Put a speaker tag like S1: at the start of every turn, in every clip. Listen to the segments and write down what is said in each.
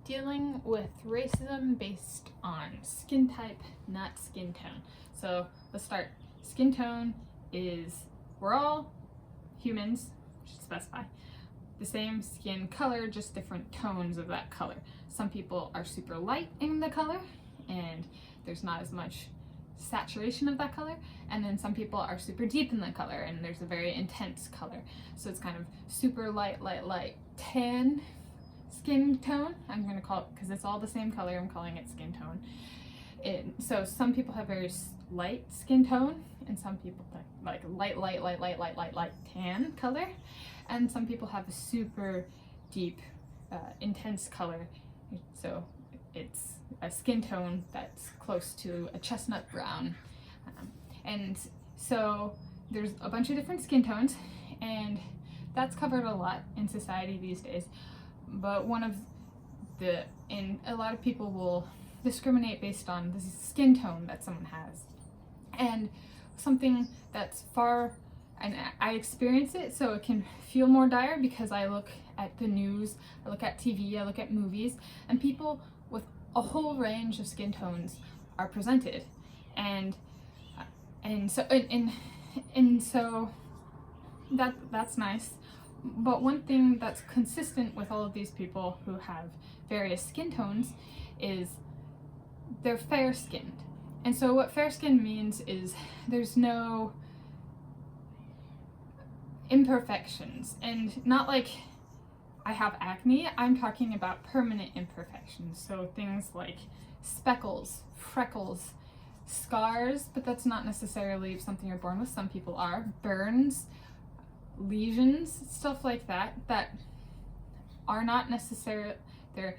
S1: dealing with racism based on skin type, not skin tone. So let's start. Skin tone is, we're all humans, should specify, the same skin color, just different tones of that color. Some people are super light in the color and there's not as much saturation of that color, and then some people are super deep in the color and there's a very intense color. So it's kind of super light tan skin tone. I'm going to call it, because it's all the same color, I'm calling it skin tone. So some people have very light skin tone, and some people like light tan color, and some people have a super deep intense color. So it's a skin tone that's close to a chestnut brown. And so there's a bunch of different skin tones, and that's covered a lot in society these days. But a lot of people will discriminate based on the skin tone that someone has. And something that's and I experience it, so it can feel more dire because I look at the news, I look at TV, I look at movies, and people with a whole range of skin tones are presented. And so that's nice. But one thing that's consistent with all of these people who have various skin tones is they're fair-skinned. And so what fair-skinned means is there's no imperfections, and not like I have acne, I'm talking about permanent imperfections. So things like speckles, freckles, scars, but that's not necessarily something you're born with, some people are, burns, lesions, stuff like that are not necessarily, they're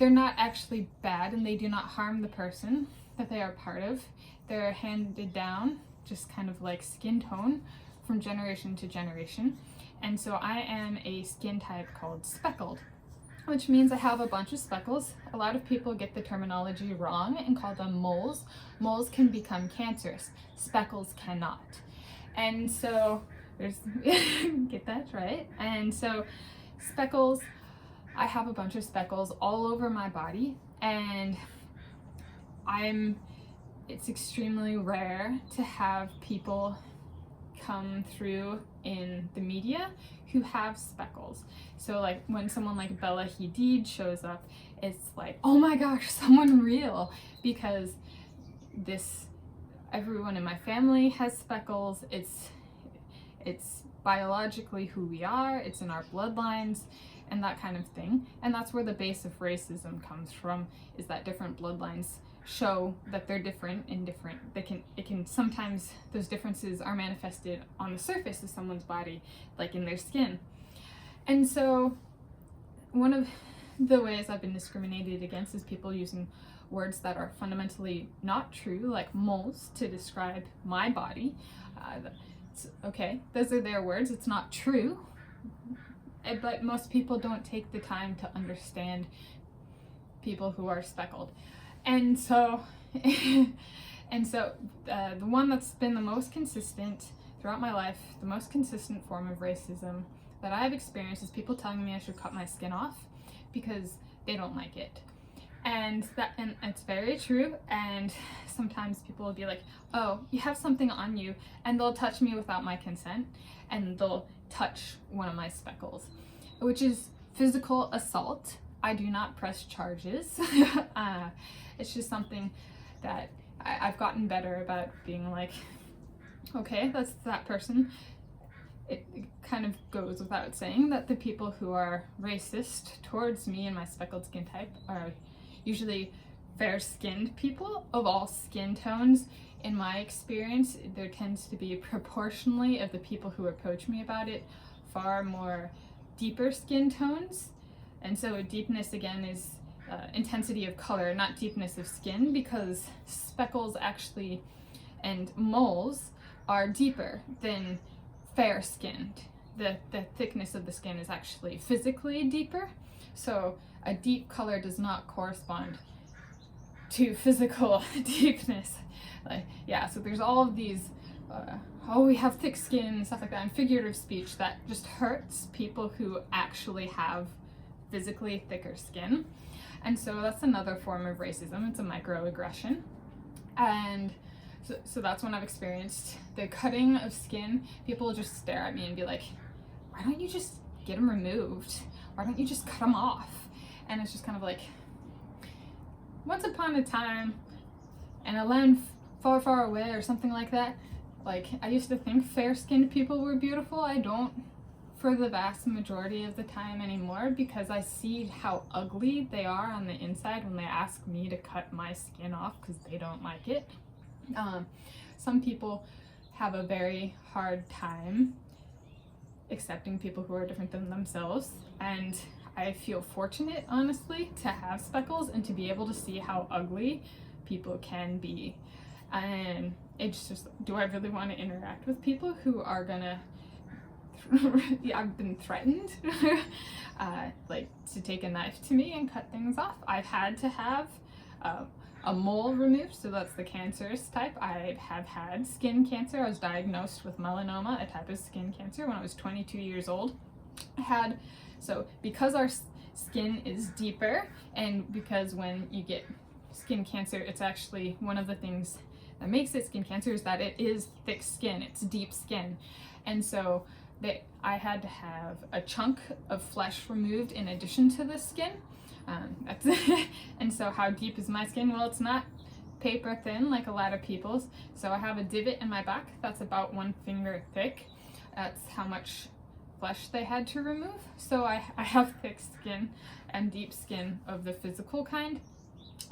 S1: not actually bad, and they do not harm the person that they are part of. They're handed down just kind of like skin tone from generation to generation. And so I am a skin type called speckled, which means I have a bunch of speckles. A lot of people get the terminology wrong and call them moles. Moles can become cancerous, speckles cannot. And so get that right. And so speckles, I have a bunch of speckles all over my body, and it's extremely rare to have people come through in the media who have speckles. So like when someone like Bella Hadid shows up, it's like, oh my gosh, someone real, because everyone in my family has speckles. It's biologically who we are, it's in our bloodlines and that kind of thing. And that's where the base of racism comes from, is that different bloodlines show that they're different in different, it can sometimes, those differences are manifested on the surface of someone's body, like in their skin. And so one of the ways I've been discriminated against is people using words that are fundamentally not true, like moles, to describe my body. Okay, those are their words, it's not true, but most people don't take the time to understand people who are speckled. And so the one that's been the most consistent throughout my life, the most consistent form of racism that I've experienced, is people telling me I should cut my skin off because they don't like it. And it's very true. And sometimes people will be like, oh, you have something on you, and they'll touch me without my consent, and they'll touch one of my speckles, which is physical assault. I do not press charges. It's just something that I've gotten better about, being like, okay, that's that person. It kind of goes without saying that the people who are racist towards me and my speckled skin type are usually fair-skinned people of all skin tones. In my experience, there tends to be proportionally, of the people who approach me about it, far more deeper skin tones. And so deepness, again, is intensity of color, not deepness of skin, because speckles actually and moles are deeper than fair-skinned. The thickness of the skin is actually physically deeper. So a deep color does not correspond to physical deepness. So there's all of these, we have thick skin and stuff like that, and figurative speech that just hurts people who actually have physically thicker skin. And so that's another form of racism. It's a microaggression. And so that's when I've experienced the cutting of skin. People just stare at me and be like, why don't you just get them removed? Why don't you just cut them off? And it's just kind of like, once upon a time, in a land far, far away or something like that, like, I used to think fair-skinned people were beautiful. I don't for the vast majority of the time anymore, because I see how ugly they are on the inside when they ask me to cut my skin off because they don't like it. Some people have a very hard time accepting people who are different than themselves, and I feel fortunate, honestly, to have speckles and to be able to see how ugly people can be. And it's just, do I really want to interact with people who are gonna I've been threatened like to take a knife to me and cut things off. I've had to have a mole removed, so that's the cancerous type. I have had skin cancer. I was diagnosed with melanoma, a type of skin cancer, when I was 22 years old. So because our skin is deeper, and because when you get skin cancer, it's actually one of the things that makes it skin cancer is that it is thick skin, it's deep skin. And so I had to have a chunk of flesh removed in addition to the skin. And so how deep is my skin? Well, it's not paper thin like a lot of people's. So I have a divot in my back that's about 1 finger thick. That's how much flesh they had to remove. So I have thick skin and deep skin of the physical kind.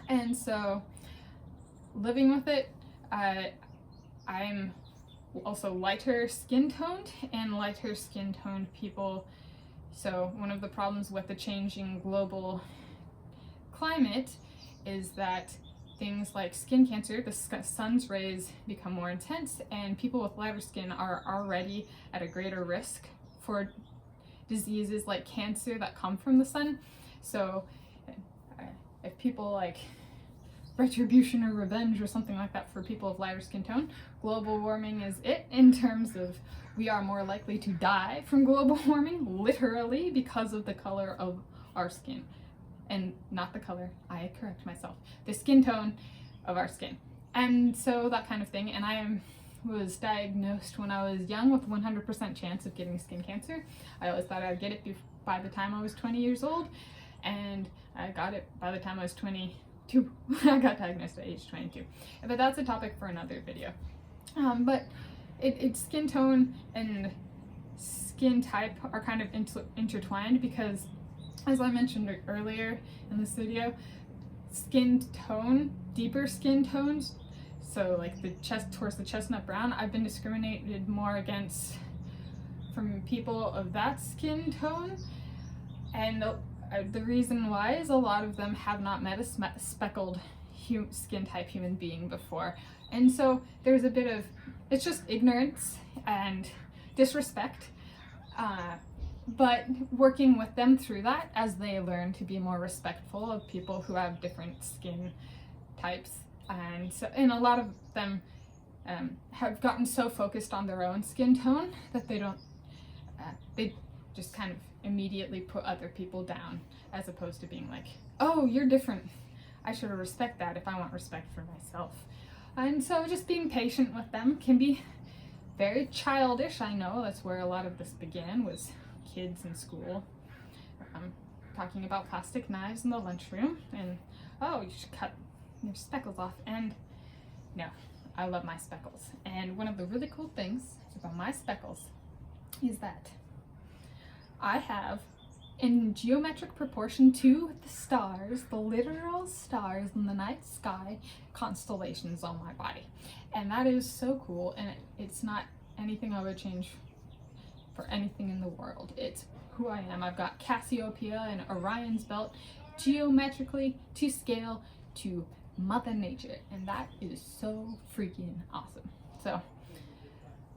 S1: And so living with it, I'm also lighter skin toned, and lighter skin toned people, so one of the problems with the changing global climate is that things like skin cancer, the sun's rays become more intense, and people with lighter skin are already at a greater risk for diseases like cancer that come from the sun. So if people like retribution or revenge or something like that for people of lighter skin tone, global warming is it, in terms of we are more likely to die from global warming, literally, because of the color of our skin. And not the color, I correct myself, the skin tone of our skin. And so that kind of thing. And I was diagnosed when I was young with 100% chance of getting skin cancer. I always thought I'd get it by the time I was 20 years old, and I got it by the time I was 22. I got diagnosed at age 22. But that's a topic for another video. But it's skin tone and skin type are kind of intertwined, because as I mentioned earlier in this video, skin tone, deeper skin tones, so like the chest towards the chestnut brown, I've been discriminated more against from people of that skin tone. And the reason why is a lot of them have not met a speckled skin type human being before. And so there's a bit of, it's just ignorance and disrespect, but working with them through that as they learn to be more respectful of people who have different skin types. And a lot of them have gotten so focused on their own skin tone that they don't, they just kind of immediately put other people down, as opposed to being like, oh, you're different, I should respect that if I want respect for myself. And so just being patient with them can be very childish. I know that's where a lot of this began, was kids in school talking about plastic knives in the lunchroom, and oh, you should cut your speckles off. And no, I love my speckles. And one of the really cool things about my speckles is that I have, in geometric proportion to the stars, the literal stars in the night sky, constellations on my body. And that is so cool, and it's not anything I would change for anything in the world. It's who I am. I've got Cassiopeia and Orion's belt geometrically to scale to Mother Nature, and that is so freaking awesome. So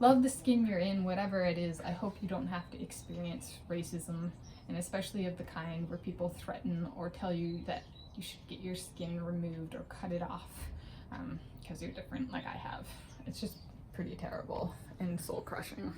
S1: love the skin you're in, whatever it is. I hope you don't have to experience racism, and especially of the kind where people threaten or tell you that you should get your skin removed or cut it off because you're different like I have. It's just pretty terrible and soul crushing.